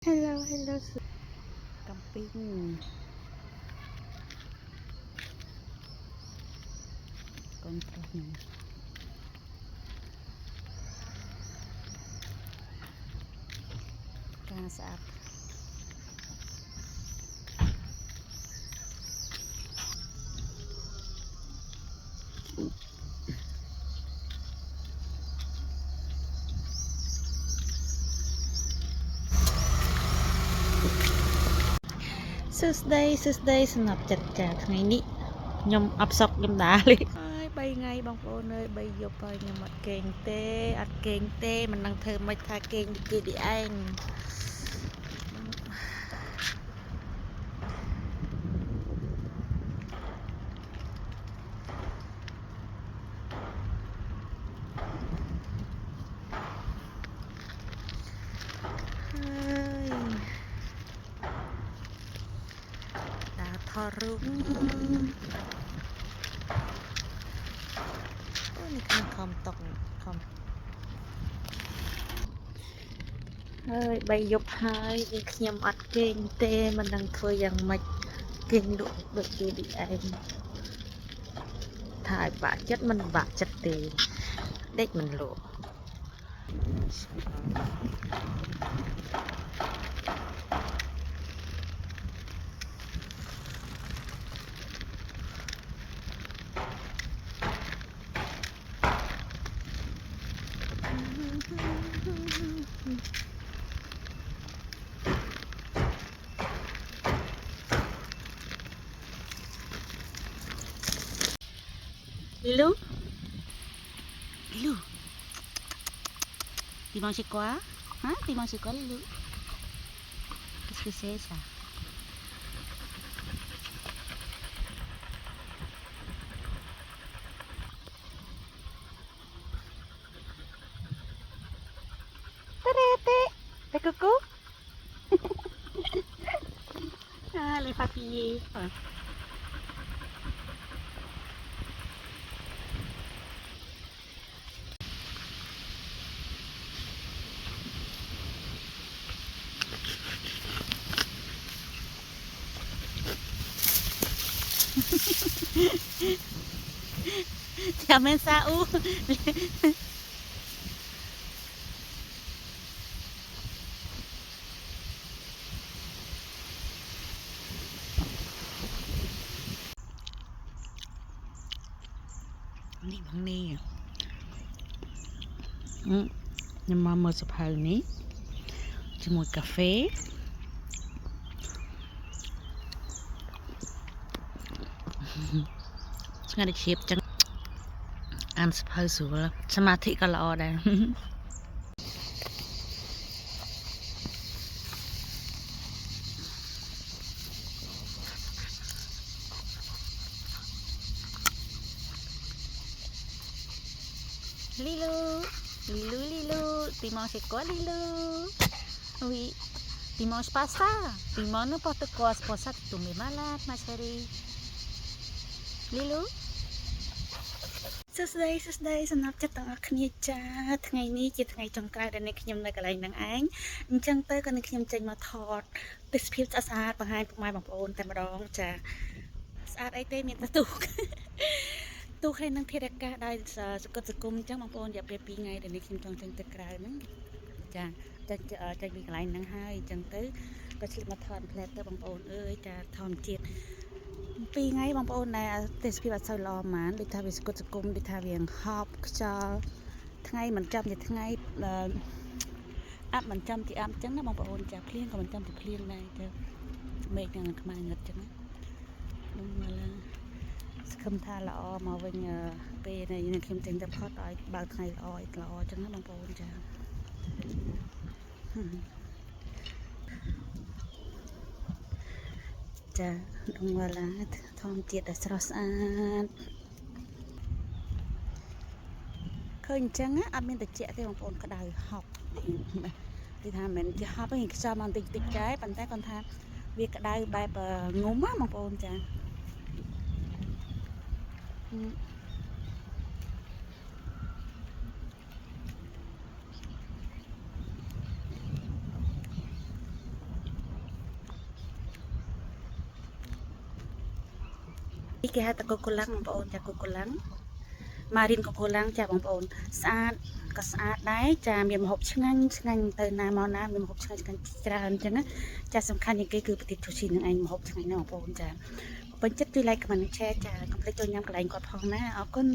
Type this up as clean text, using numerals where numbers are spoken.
Hello, camping kontrolnya karena saat Tuesday สำหรับจัดจากថ្ងៃនេះខ្ញុំអបសក់ខ្ញុំដាលេហើយ3ថ្ងៃបងប្អូនអើយ3យប់ហើយខ្ញុំអត់គេងទេមិនដឹងធ្វើមិនថាគេងគេទីឯងតាថតរូបអូនេះខ្ញុំខំតុកខំហើយ3យប់ហើយខ្ញុំអត់គេងទេមិនដឹងធ្វើយ៉ាងម៉េចគេងលក់ដូចគេទីឯងថាឲ្យបាក់ចិត្តមិនបាក់ចិត្តទេដេកមិនលក់Lilu Timang si Kwa? Ha? Timang si Kwa Lilu? Prinsesa. Terete. Tekuku. Ah, les papillers. Jangan sau. Ni bang ni. Nhưng mà mở sập hào ní cho một cà phê ngay được xếp chẳng ăn sập hào sủa sama thị cả lọ đây Lilu Timon si Kwa Lilu Ui Timon pasta Timon no poto kuas posak tumi malat Mas Heri Lilu សួស្តីសម្រាប់ចិត្តទាំងអស់គ្នាចាថ្ងៃនេះជាថ្ងៃចុងក្រោយដែលនេះខ្ញុំនៅកន្លែងនឹងឯងអញ្ចឹងទៅក៏នឹងខ្ញុំចេញមកថតទេសភាពស្អាតបង្ហាញពុកម៉ែបងប្អូនតែម្ដងចាស្អាតអីទេមានតែទូហើយនឹងធាតុអាកាសដោយសកុតសគុំអញ្ចឹងបងប្អូនរយៈពេល2ថ្ងៃដែលនេះខ្ញុំចង់ចេញទៅក្រៅហ្នឹងចាចេញពីកន្លែងហ្នឹងហើយអញ្ចឹងទៅក៏ឆ្លៀតមកថតផ្លែទៅបងប្អូនអើយចាធម្មជាតិ2ថ្ងៃបងប្អូនដែលទេសភាពអត់សូវល្អហ្មងដូចថាវាស្គុតសគុំដូចថាវាហប់ខ្យល់ថ្ងៃមិនចាំជាថ្ងៃអាប់មិនចាំទីអាប់អញ្ចឹងណាបងប្អូនចាភ្លៀងក៏មិនចាំទីភ្លៀងដែរទៅមេឃនឹងខ្មៅងឹតអញ្ចឹងណានឹងមកឡើងសង្ឃឹមថាល្អមកវិញពេលនេះខ្ញុំចេញទៅផុតឲ្យបើកថ្ងៃល្អអញ្ចឹងណាបងប្អូនចាចាដងវឡាធម្មជាតិដ៏ស្រស់ស្អាតឃើញអញ្ចឹងអត់មានត្រជាក់ទេបងប្អូនក្តៅហប់គឺថាមិនជាហប់ទេខ្យល់មកបន្តិចតែប៉ុន្តែគាត់ថាវាក្តៅបែបងុំណាបងប្អូនចា នេះគេហៅថាកូកូឡាំងបងប្អូនចាកូកូឡាំងម៉ារីនកូកូឡាំងចាបងប្អូនស្អាតក៏ស្អាតដែរចាមានម្ហូបឆ្ងាញ់ទៅណាមកណាមានម្ហូបឆ្ងាញ់ច្រើនអញ្ចឹងណាចាសំខាន់ជាងគេគឺប្រទេសជូស៊ីនឹងឯងម្ហូបឆ្ងាញ់ណាស់បងប្អូនចាពេញចិត្តជួយ like comment share ចាកុំភ្លេចចូលញ៉ាំកន្លែងគាត់ផងណាអរគុណ